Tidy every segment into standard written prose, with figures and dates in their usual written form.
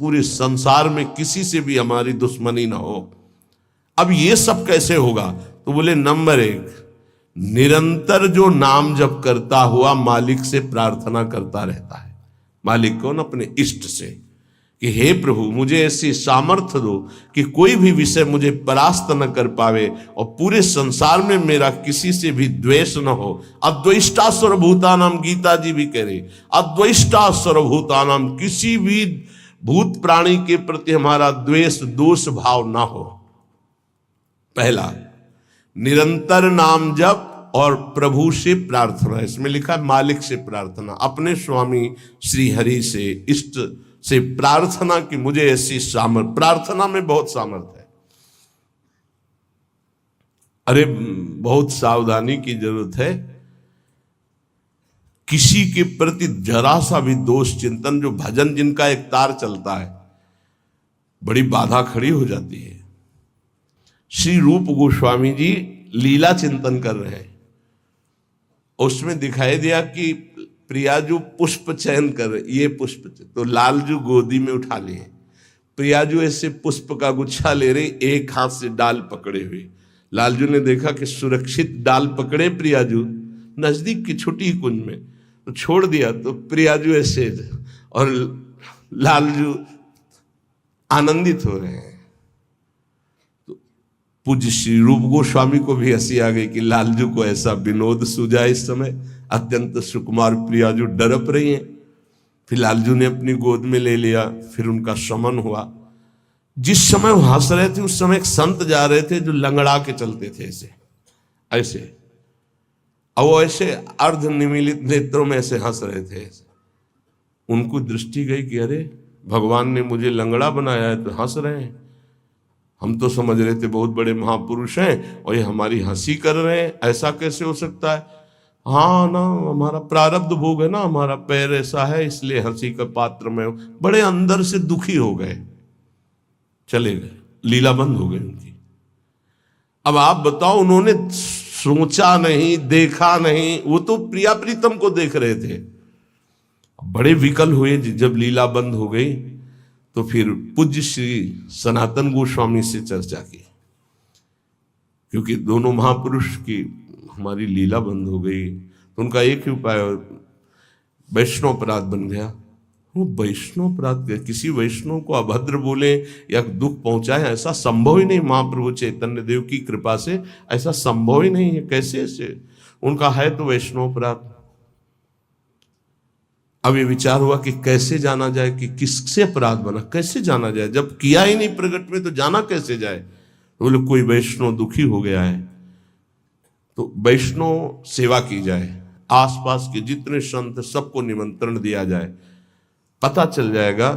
पूरे संसार में किसी से भी हमारी दुश्मनी ना हो। अब ये सब कैसे होगा? तो बोले नंबर एक, निरंतर जो नाम जप करता हुआ मालिक से प्रार्थना करता रहता है। मालिक कौन? अपने इष्ट से, कि हे प्रभु मुझे ऐसी सामर्थ्य दो कि कोई भी विषय मुझे परास्त न कर पावे और पूरे संसार में मेरा किसी से भी द्वेष न हो। अद्वेष्टा सर्वभूतानाम, गीता जी भी कह रही, अद्वेष्टा सर्वभूतानाम, किसी भी भूत प्राणी के प्रति हमारा द्वेष दोष भाव ना हो। पहला, निरंतर नाम जप और प्रभु से प्रार्थना। इसमें लिखा है मालिक से प्रार्थना, अपने स्वामी श्री हरि से, इष्ट से प्रार्थना कि मुझे ऐसी सामर्थ्य। प्रार्थना में बहुत सामर्थ्य है। अरे बहुत सावधानी की जरूरत है। किसी के प्रति जरा सा भी दोष चिंतन, जो भजन जिनका एक तार चलता है, बड़ी बाधा खड़ी हो जाती है। श्री रूप गोस्वामी जी लीला चिंतन कर रहे हैं, उसमें दिखाई दिया कि प्रियाजू पुष्प चयन कर रहे, ये पुष्प, तो लालजू गोदी में उठा लिए, प्रियाजू ऐसे पुष्प का गुच्छा ले रहे, एक हाथ से डाल पकड़े हुए। लालजू ने देखा कि सुरक्षित डाल पकड़े प्रियाजू नजदीक की छोटी कुंज में, तो छोड़ दिया, तो प्रियाजू ऐसे और लालजू आनंदित हो रहे हैं। तो पूज्य श्री रूप गोस्वामी को भी हंसी आ गई कि लालजू को ऐसा विनोद सूझा। इस समय अत्यंत सुकुमार प्रियाजू डरप रही हैं। फिर लालजू ने अपनी गोद में ले लिया, फिर उनका शमन हुआ। जिस समय वो हंस रहे थे उस समय एक संत जा रहे थे जो लंगड़ा के चलते थे, ऐसे ऐसे, और वो ऐसे अर्ध निमीलित नेत्रों में ऐसे हंस रहे थे। उनको दृष्टि गई कि अरे भगवान ने मुझे लंगड़ा बनाया है तो हंस रहे हैं। हम तो समझ रहे थे बहुत बड़े महापुरुष हैं और ये हमारी हंसी कर रहे हैं, ऐसा कैसे हो सकता है? हाँ ना, हमारा प्रारब्ध भोग है ना, हमारा पैर ऐसा है इसलिए हंसी का पात्र में। बड़े अंदर से दुखी हो गए, चले गए, लीला बंद हो गई उनकी। अब आप बताओ, उन्होंने सोचा नहीं, देखा नहीं, वो तो प्रिया प्रीतम को देख रहे थे। बड़े विकल हुए जब लीला बंद हो गई, तो फिर पूज्य श्री सनातन गोस्वामी से चर्चा की, क्योंकि दोनों महापुरुष की हमारी लीला बंद हो गई, तो उनका एक ही उपाय, वैष्णव अपराध बन गया। वो वैष्णव अपराध, किसी वैष्णव को अभद्र बोले या दुख पहुंचाए, ऐसा संभव ही नहीं। महाप्रभु चैतन्य देव की कृपा से ऐसा संभव ही नहीं है। कैसे ऐसे? उनका है तो वैष्णव अपराध। अब ये विचार हुआ कि कैसे जाना जाए कि किससे अपराध बना, कैसे जाना जाए? जब किया ही नहीं प्रकट में तो जाना कैसे जाए? तो बोले कोई वैष्णव दुखी हो गया है तो वैष्णव सेवा की जाए, आसपास के जितने संत सबको निमंत्रण दिया जाए, पता चल जाएगा,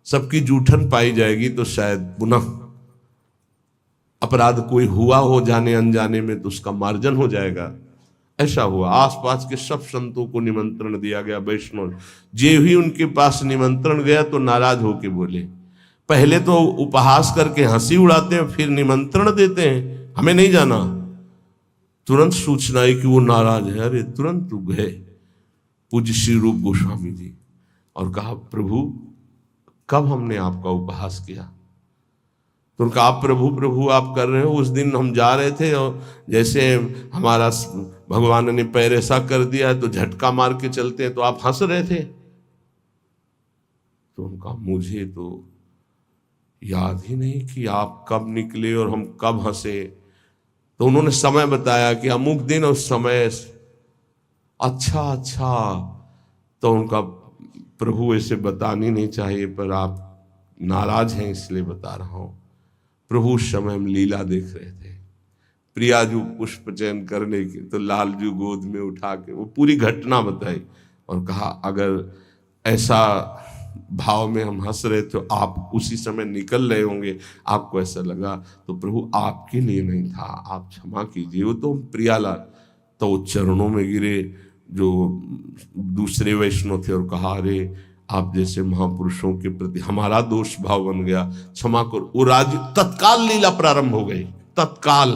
सबकी जूठन पाई जाएगी तो शायद पुनः अपराध कोई हुआ हो जाने अनजाने में तो उसका मार्जन हो जाएगा। ऐसा हुआ। आसपास के सब संतों को निमंत्रण दिया गया। वैष्णव जे ही उनके पास निमंत्रण गया तो नाराज होके बोले, पहले तो उपहास करके हंसी उड़ाते हैं, फिर निमंत्रण देते हैं, हमें नहीं जाना। तुरंत सूचना आई कि वो नाराज है। अरे तुरंत गए पूज्य श्री रूप गोस्वामी जी और कहा, प्रभु कब हमने आपका उपहास किया? तो उनका, आप प्रभु प्रभु आप कर रहे हो, उस दिन हम जा रहे थे और जैसे हमारा भगवान ने पैर ऐसा कर दिया तो झटका मार के चलते हैं, तो आप हंस रहे थे। तो उनका, मुझे तो याद ही नहीं कि आप कब निकले और हम कब हंसे। तो उन्होंने समय बताया कि अमुक दिन उस समय। अच्छा, तो उनका, प्रभु ऐसे बतानी नहीं चाहिए पर आप नाराज हैं इसलिए बता रहा हूं। प्रभु उस समय हम लीला देख रहे थे, प्रियाजू पुष्प चयन करने की, तो लालजू गोद में उठा के वो पूरी घटना बताई और कहा, अगर ऐसा भाव में हम हंस रहे थे, आप उसी समय निकल रहे होंगे, आपको ऐसा लगा, तो प्रभु आपके लिए नहीं था, आप क्षमा कीजिए। वो तो प्रियालाल, तो वो चरणों में गिरे जो दूसरे वैष्णव थे और कहा, अरे आप जैसे महापुरुषों के प्रति हमारा दोष भाव बन गया, क्षमा करो। वो राज तत्काल लीला प्रारंभ हो गई, तत्काल।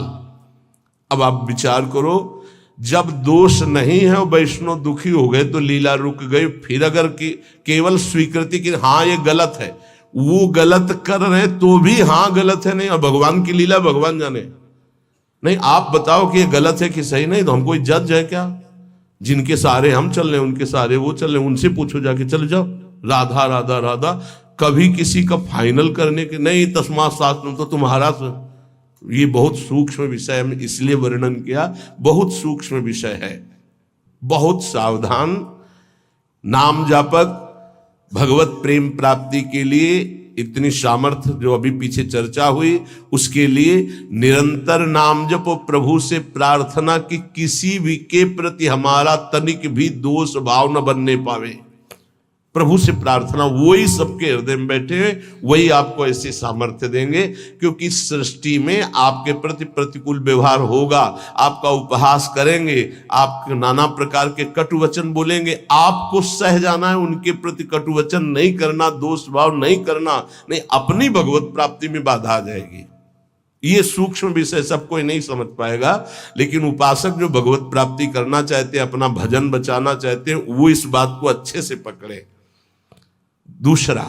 अब आप विचार करो, जब दोष नहीं है और वैष्णव दुखी हो गए तो लीला रुक गई। फिर अगर केवल स्वीकृति की हाँ ये गलत है, वो गलत कर रहे हैं तो भी हाँ गलत है, नहीं और भगवान की लीला भगवान जाने। नहीं आप बताओ कि ये गलत है कि सही, नहीं तो हम कोई जज है क्या? जिनके सारे हम चल रहे हैं उनके सारे वो चल रहे हैं, उनसे पूछो जाके, चले जाओ राधा राधा राधा। कभी किसी का फाइनल करने के नहीं, तस्मात् शास्त्रम तो तुम्हारा। ये बहुत सूक्ष्म विषय है, इसलिए वर्णन किया, बहुत सूक्ष्म विषय है, बहुत सावधान। नाम जापक भगवत प्रेम प्राप्ति के लिए इतनी सामर्थ्य जो अभी पीछे चर्चा हुई, उसके लिए निरंतर नाम जपो, प्रभु से प्रार्थना कि किसी भी के प्रति हमारा तनिक भी दोष भाव न बनने पावे। प्रभु से प्रार्थना, वही सबके हृदय में बैठे हुए, वही आपको ऐसे सामर्थ्य देंगे। क्योंकि सृष्टि में आपके प्रति प्रतिकूल व्यवहार होगा, आपका उपहास करेंगे, आप नाना प्रकार के कटु वचन बोलेंगे, आपको सह जाना है, उनके प्रति कटु वचन नहीं करना, दोष भाव नहीं करना, नहीं अपनी भगवत प्राप्ति में बाधा आ जाएगी। ये सूक्ष्म विषय सब कोई नहीं समझ पाएगा, लेकिन उपासक जो भगवत प्राप्ति करना चाहते हैं, अपना भजन बचाना चाहते हैं, वो इस बात को अच्छे से पकड़े। दूसरा,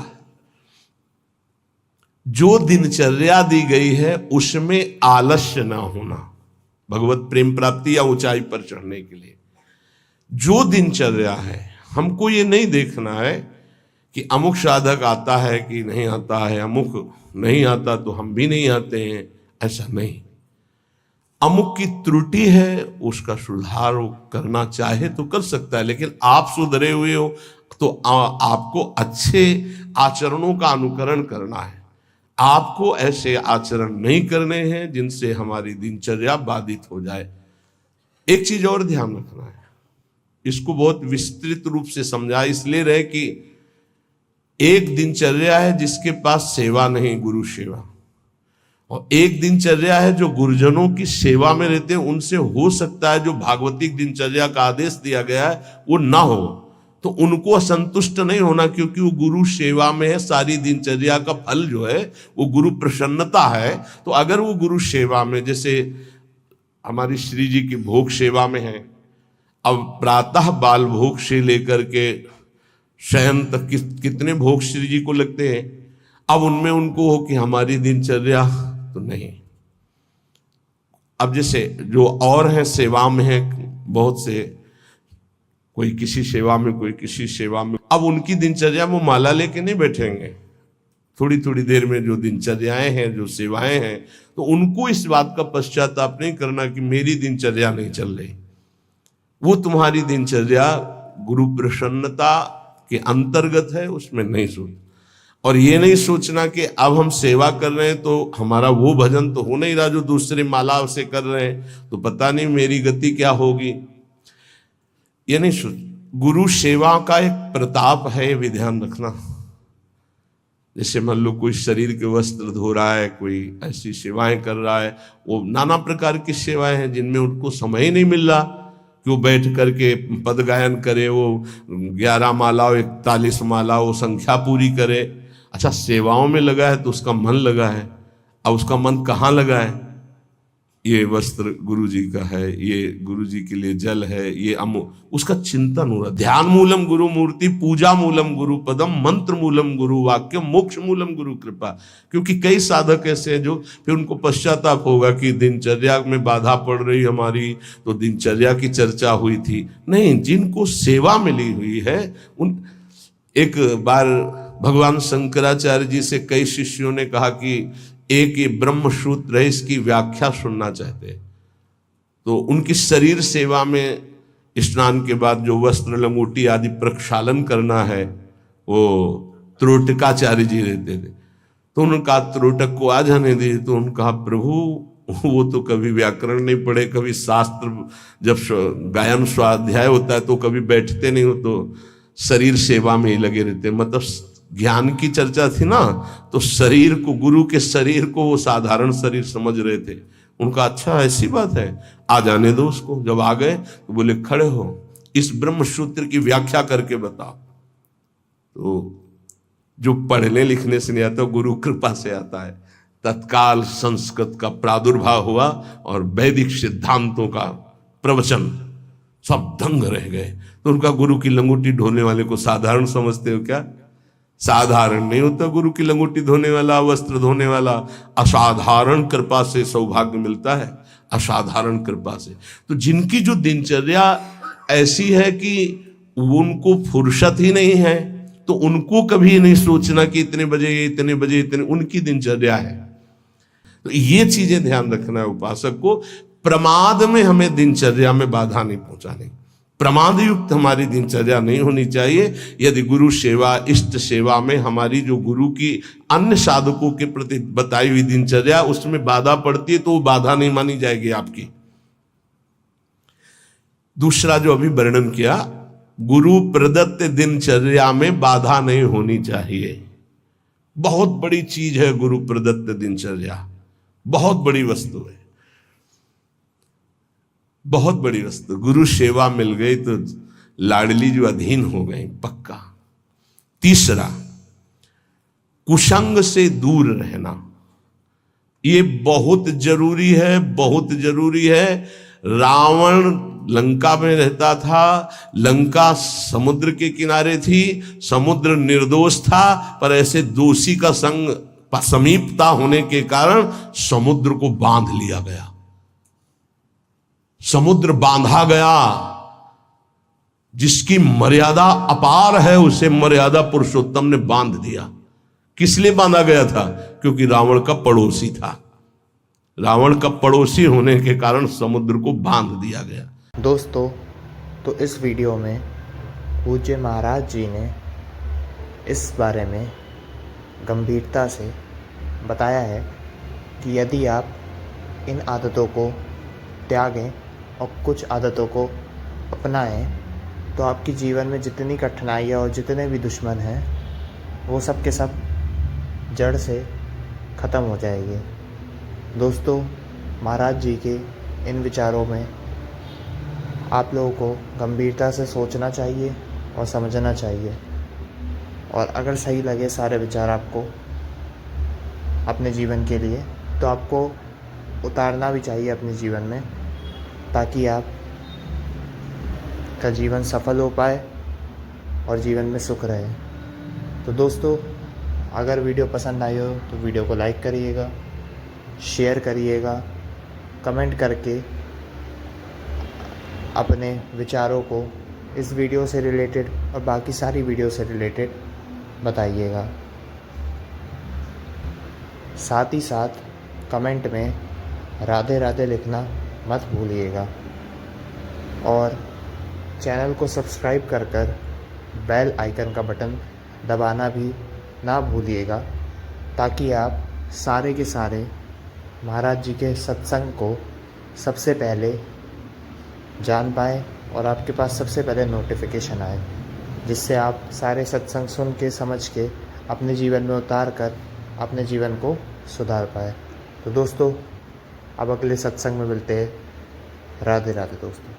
जो दिनचर्या दी गई है उसमें आलस्य ना होना, भगवत प्रेम प्राप्ति या ऊंचाई पर चढ़ने के लिए जो दिनचर्या है, हमको ये नहीं देखना है कि अमुक साधक आता है कि नहीं आता है, अमुक नहीं आता तो हम भी नहीं आते हैं, ऐसा नहीं। अमुक की त्रुटि है, उसका सुधार करना चाहे तो कर सकता है, लेकिन आप सुधरे हुए हो तो आपको अच्छे आचरणों का अनुकरण करना है। आपको ऐसे आचरण नहीं करने हैं जिनसे हमारी दिनचर्या बाधित हो जाए। एक चीज और ध्यान रखना है, इसको बहुत विस्तृत रूप से समझा इसलिए रहे कि एक दिनचर्या है जिसके पास सेवा नहीं, गुरु सेवा, और एक दिनचर्या है जो गुरुजनों की सेवा में रहते हैं। उनसे हो सकता है जो भागवतिक दिनचर्या का आदेश दिया गया है वो ना हो, तो उनको असंतुष्ट नहीं होना, क्योंकि वो गुरु सेवा में है। सारी दिनचर्या का फल जो है वो गुरु प्रसन्नता है। तो अगर वो गुरु सेवा में, जैसे हमारी श्री जी की भोग सेवा में है, अब प्रातः बाल भोग से लेकर के शयन तक कितने भोग श्री जी को लगते हैं, अब उनमें उनको हो कि हमारी दिनचर्या तो नहीं। अब जैसे जो और हैं सेवा में है बहुत से, कोई किसी सेवा में कोई किसी सेवा में, अब उनकी दिनचर्या वो माला लेके नहीं बैठेंगे। थोड़ी थोड़ी देर में जो दिनचर्याएं हैं, जो सेवाएं हैं, तो उनको इस बात का पश्चाताप नहीं करना कि मेरी दिनचर्या नहीं चल रही। वो तुम्हारी दिनचर्या गुरु प्रसन्नता के अंतर्गत है, उसमें नहीं सोच। और ये नहीं सोचना कि अब हम सेवा कर रहे हैं तो हमारा वो भजन तो हो नहीं रहा जो दूसरे माला से कर रहे हैं, तो पता नहीं मेरी गति क्या होगी। ये नहीं सोच। गुरु सेवा का एक प्रताप है, ये ध्यान रखना। जैसे मान लो कोई शरीर के वस्त्र धो रहा है, कोई ऐसी सेवाएं कर रहा है, वो नाना प्रकार की सेवाएं हैं जिनमें उनको समय ही नहीं मिल रहा कि वो बैठ करके पद गायन करे, वो 11 माला 41 माला वो संख्या पूरी करे। अच्छा, सेवाओं में लगा है तो उसका मन लगा है। अब उसका मन कहाँ लगा है? ये वस्त्र गुरु जी का है, ये गुरु जी के लिए जल है, ये उसका चिंतन हो रहा। ध्यान मूलम गुरु मूर्ति, पूजा मूलम गुरु पदम, मंत्र मूलम गुरु वाक्य, मोक्ष मूलम गुरु कृपा। क्योंकि कई साधक ऐसे हैं जो फिर उनको पश्चाताप होगा कि दिनचर्या में बाधा पड़ रही हमारी, तो दिनचर्या की चर्चा हुई थी। नहीं, जिनको सेवा मिली हुई है उन। एक बार भगवान शंकराचार्य जी से कई शिष्यों ने कहा कि एक ये ब्रह्म सूत्र है, इसकी व्याख्या सुनना चाहते। तो उनकी शरीर सेवा में स्नान के बाद जो वस्त्र लंगोटी आदि प्रक्षालन करना है, वो त्रोटकाचार्य जी रहते थे। तो उन्होंने कहा त्रोटक को आ जाने दिए। तो उन्होंने कहा प्रभु वो तो कभी व्याकरण नहीं पढ़े, कभी शास्त्र जब गायन स्वाध्याय होता है तो कभी बैठते नहीं हो, तो शरीर सेवा में ही लगे रहते। मतलब ज्ञान की चर्चा थी ना, तो शरीर को, गुरु के शरीर को वो साधारण शरीर समझ रहे थे। उनका अच्छा ऐसी बात है, आ जाने दो उसको। जब आ गए तो बोले खड़े हो, इस ब्रह्म सूत्र की व्याख्या करके बताओ। तो जो पढ़ने लिखने से नहीं आता, गुरु कृपा से आता है। तत्काल संस्कृत का प्रादुर्भाव हुआ और वैदिक सिद्धांतों का प्रवचन, सब दंग रह गए। तो उनका गुरु की लंगोटी ढोने वाले को साधारण समझते हो क्या? साधारण नहीं होता गुरु की लंगोटी धोने वाला, वस्त्र धोने वाला। असाधारण कृपा से सौभाग्य मिलता है, असाधारण कृपा से। तो जिनकी जो दिनचर्या ऐसी है कि उनको फुर्सत ही नहीं है, तो उनको कभी नहीं सोचना कि इतने बजे इतने बजे इतने, उनकी दिनचर्या है। तो ये चीजें ध्यान रखना है उपासक को। प्रमाद में हमें दिनचर्या में बाधा नहीं पहुंचानी, प्रमाद युक्त हमारी दिनचर्या नहीं होनी चाहिए। यदि गुरु सेवा, इष्ट सेवा में हमारी जो गुरु की अन्य साधकों के प्रति बताई हुई दिनचर्या उसमें बाधा पड़ती है, तो वो बाधा नहीं मानी जाएगी आपकी। दूसरा जो अभी वर्णन किया, गुरु प्रदत्त दिनचर्या में बाधा नहीं होनी चाहिए। बहुत बड़ी चीज है गुरु प्रदत्त दिनचर्या, बहुत बड़ी वस्तु है, बहुत बड़ी वस्तु। गुरु सेवा मिल गई तो लाडली जो अधीन हो गई पक्का। तीसरा, कुसंग से दूर रहना, ये बहुत जरूरी है, बहुत जरूरी है। रावण लंका में रहता था, लंका समुद्र के किनारे थी, समुद्र निर्दोष था, पर ऐसे दोषी का संग समीपता होने के कारण समुद्र को बांध लिया गया, समुद्र बांधा गया। जिसकी मर्यादा अपार है उसे मर्यादा पुरुषोत्तम ने बांध दिया। किस लिए बांधा गया था? क्योंकि रावण का पड़ोसी था, रावण का पड़ोसी होने के कारण समुद्र को बांध दिया गया। दोस्तों, तो इस वीडियो में पूज्य महाराज जी ने इस बारे में गंभीरता से बताया है कि यदि आप इन आदतों को त्यागें और कुछ आदतों को अपनाएं तो आपके जीवन में जितनी कठिनाइयाँ और जितने भी दुश्मन हैं वो सब के सब जड़ से ख़त्म हो जाएंगे। दोस्तों, महाराज जी के इन विचारों में आप लोगों को गंभीरता से सोचना चाहिए और समझना चाहिए, और अगर सही लगे सारे विचार आपको अपने जीवन के लिए, तो आपको उतारना भी चाहिए अपने जीवन में, ताकि आप का जीवन सफल हो पाए और जीवन में सुख रहे। तो दोस्तों, अगर वीडियो पसंद आई हो तो वीडियो को लाइक करिएगा, शेयर करिएगा, कमेंट करके अपने विचारों को इस वीडियो से रिलेटेड और बाकी सारी वीडियो से रिलेटेड बताइएगा। साथ ही साथ कमेंट में राधे राधे लिखना मत भूलिएगा, और चैनल को सब्सक्राइब कर बेल आइकन का बटन दबाना भी ना भूलिएगा, ताकि आप सारे के सारे महाराज जी के सत्संग को सबसे पहले जान पाएँ और आपके पास सबसे पहले नोटिफिकेशन आए, जिससे आप सारे सत्संग सुन के समझ के अपने जीवन में उतार कर अपने जीवन को सुधार पाए। तो दोस्तों, अब अगले सत्संग में मिलते हैं। राधे राधे दोस्तों।